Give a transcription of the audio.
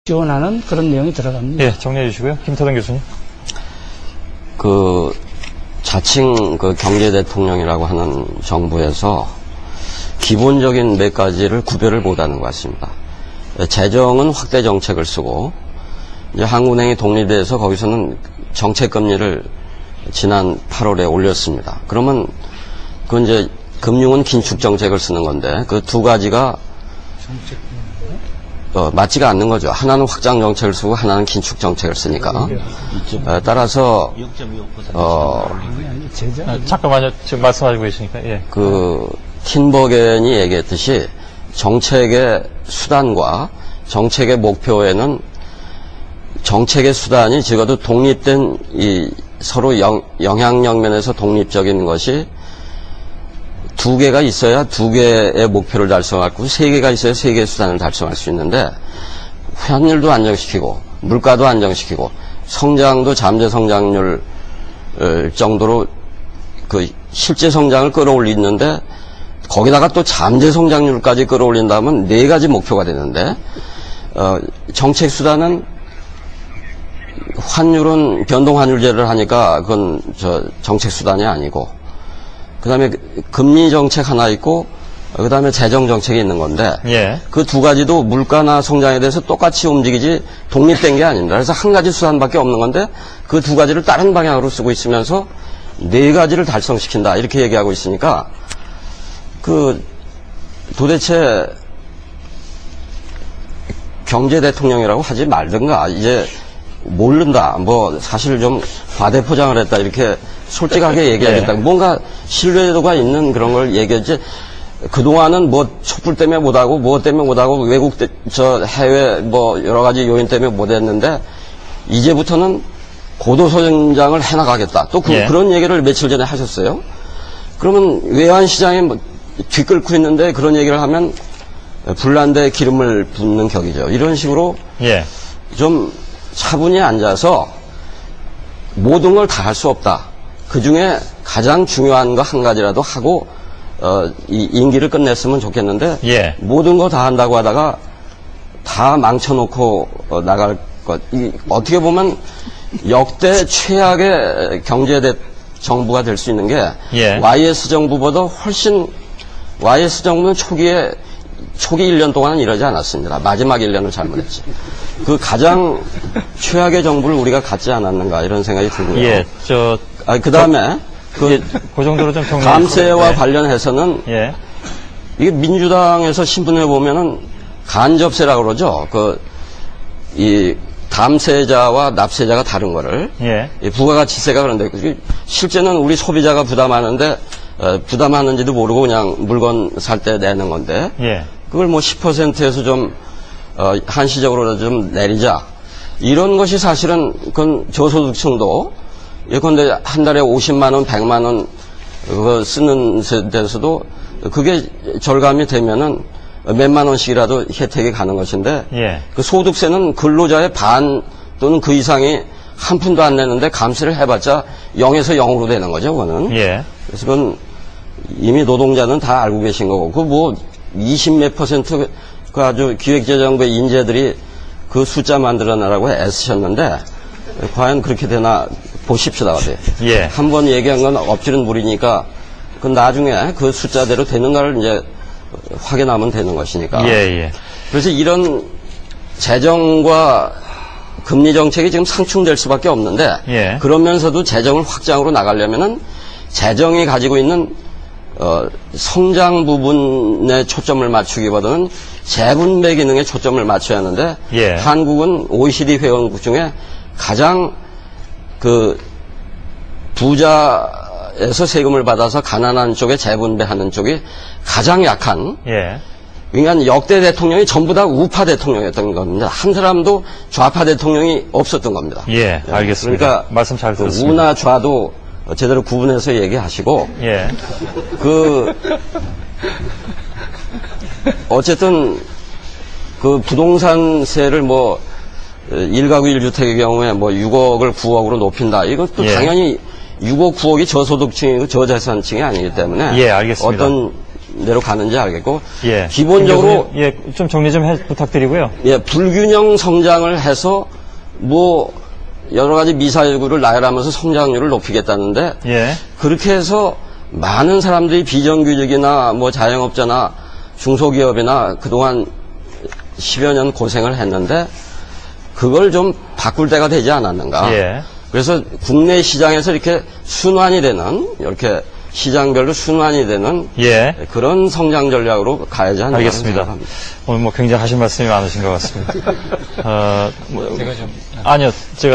지원하는 그런 내용이 들어갑니다. 예, 정리해 주시고요. 김태동 교수님. 자칭 경제 대통령이라고 하는 정부에서 기본적인 몇 가지를 구별을 못하는 것 같습니다. 재정은 확대 정책을 쓰고, 이제 한국은행이 독립돼서 거기서는 정책 금리를 지난 8월에 올렸습니다. 그러면 그건 이제 금융은 긴축 정책을 쓰는 건데 그 두 가지가 맞지가 않는 거죠. 하나는 확장 정책을 쓰고 하나는 긴축 정책을 쓰니까. 따라서 잠깐만요. 지금 말씀하시고 계시니까. 예. 틴버겐이 얘기했듯이 정책의 수단과 정책의 목표에는 정책의 수단이 적어도 독립된 서로 영향력 면에서 독립적인 것이 두 개가 있어야 두 개의 목표를 달성하고 세 개가 있어야 세 개의 수단을 달성할 수 있는데 환율도 안정시키고 물가도 안정시키고 성장도 잠재 성장률 정도로 실제 성장을 끌어올리는데 거기다가 또 잠재 성장률까지 끌어올린다면 네 가지 목표가 되는데 정책 수단은 환율은 변동 환율제를 하니까 그건 정책 수단이 아니고 그다음에 금리 정책 하나 있고 그다음에 재정 정책이 있는 건데 예. 그 두 가지도 물가나 성장에 대해서 똑같이 움직이지 독립된 게 아닙니다. 그래서 한 가지 수단밖에 없는 건데 그 두 가지를 다른 방향으로 쓰고 있으면서 네 가지를 달성시킨다 이렇게 얘기하고 있으니까 도대체 경제 대통령이라고 하지 말든가 이제 모른다 사실 좀 과대포장을 했다 이렇게 솔직하게 얘기하겠다. 네. 뭔가 신뢰도가 있는 그런 걸 얘기했지. 그동안은 촛불 때문에 못하고, 때문에 못하고, 해외 여러 가지 요인 때문에 못했는데, 이제부터는 고도성장을 해나가겠다. 또 그런 얘기를 며칠 전에 하셨어요. 그러면 외환시장에 뒤끓고 있는데 그런 얘기를 하면 불난데 기름을 붓는 격이죠. 이런 식으로 좀 차분히 앉아서 모든 걸 다 할 수 없다. 그 중에 가장 중요한 거 한 가지라도 하고, 이 임기를 끝냈으면 좋겠는데, 모든 거 다 한다고 하다가 다 망쳐놓고 나갈 것. 어떻게 보면 역대 최악의 정부가 될 수 있는 게, YS 정부보다 훨씬, YS 정부는 초기 1년 동안은 이러지 않았습니다. 마지막 1년을 잘못했지. 가장 최악의 정부를 우리가 갖지 않았는가 이런 생각이 들고요. 그 다음에 그 정도로 좀 정리. 감세와 관련해서는 이게 민주당에서 신문에 보면은 간접세라고 그러죠. 이 감세자와 납세자가 다른 거를 부가가치세가 그런데 실제는 우리 소비자가 부담하는데 부담하는지도 모르고 그냥 물건 살 때 내는 건데 그걸 10%에서 좀 한시적으로 좀 내리자 이런 것이 사실은 그건 저소득층도 예컨대 한 달에 50만 원, 100만 원 그거 쓰는 데서도 그게 절감이 되면은 몇만 원씩이라도 혜택이 가는 것인데 그 소득세는 근로자의 반 또는 그 이상이 한 푼도 안 내는데 감세를 해봤자 0에서 0으로 되는 거죠, 그거는. 그래서 그건 이미 노동자는 다 알고 계신 거고 20몇 %, 아주 기획재정부의 인재들이 그 숫자 만들어내라고 애쓰셨는데 과연 그렇게 되나 보십시다. 한 번 얘기한 건 엎지른 물이니까 그 나중에 그 숫자대로 되는가를 이제 확인하면 되는 것이니까. 그래서 이런 재정과 금리 정책이 지금 상충될 수밖에 없는데 그러면서도 재정을 확장으로 나가려면은 재정이 가지고 있는 성장 부분에 초점을 맞추기보다는 재분배 기능에 초점을 맞춰야 하는데 한국은 OECD 회원국 중에 가장 부자에서 세금을 받아서 가난한 쪽에 재분배하는 쪽이 가장 약한 그러니까 역대 대통령이 전부 다 우파 대통령이었던 겁니다. 한 사람도 좌파 대통령이 없었던 겁니다. 알겠습니다. 그러니까 말씀 잘 들었습니다. 우나 좌도 제대로 구분해서 얘기하시고 어쨌든 부동산세를 1가구 1주택의 경우에 6억을 9억으로 높인다. 이것도 당연히 6억 9억이 저소득층이고 저재산층이 아니기 때문에 알겠습니다. 어떤 데로 가는지 알겠고 예. 기본적으로 예, 좀 정리 좀 부탁드리고요. 예, 불균형 성장을 해서 뭐 여러 가지 미사일구를 나열하면서 성장률을 높이겠다는데 예. 그렇게 해서 많은 사람들이 비정규직이나 뭐 자영업자나 중소기업이나 그동안 10여 년 고생을 했는데 그걸 좀 바꿀 때가 되지 않았는가. 예. 그래서 국내 시장에서 이렇게 순환이 되는 이렇게 시장별로 순환이 되는 예. 그런 성장 전략으로 가야지 않나 알겠습니다. 생각합니다. 오늘 뭐 굉장히 하실 말씀이 많으신 것 같습니다. 제가 좀 아니요, 제가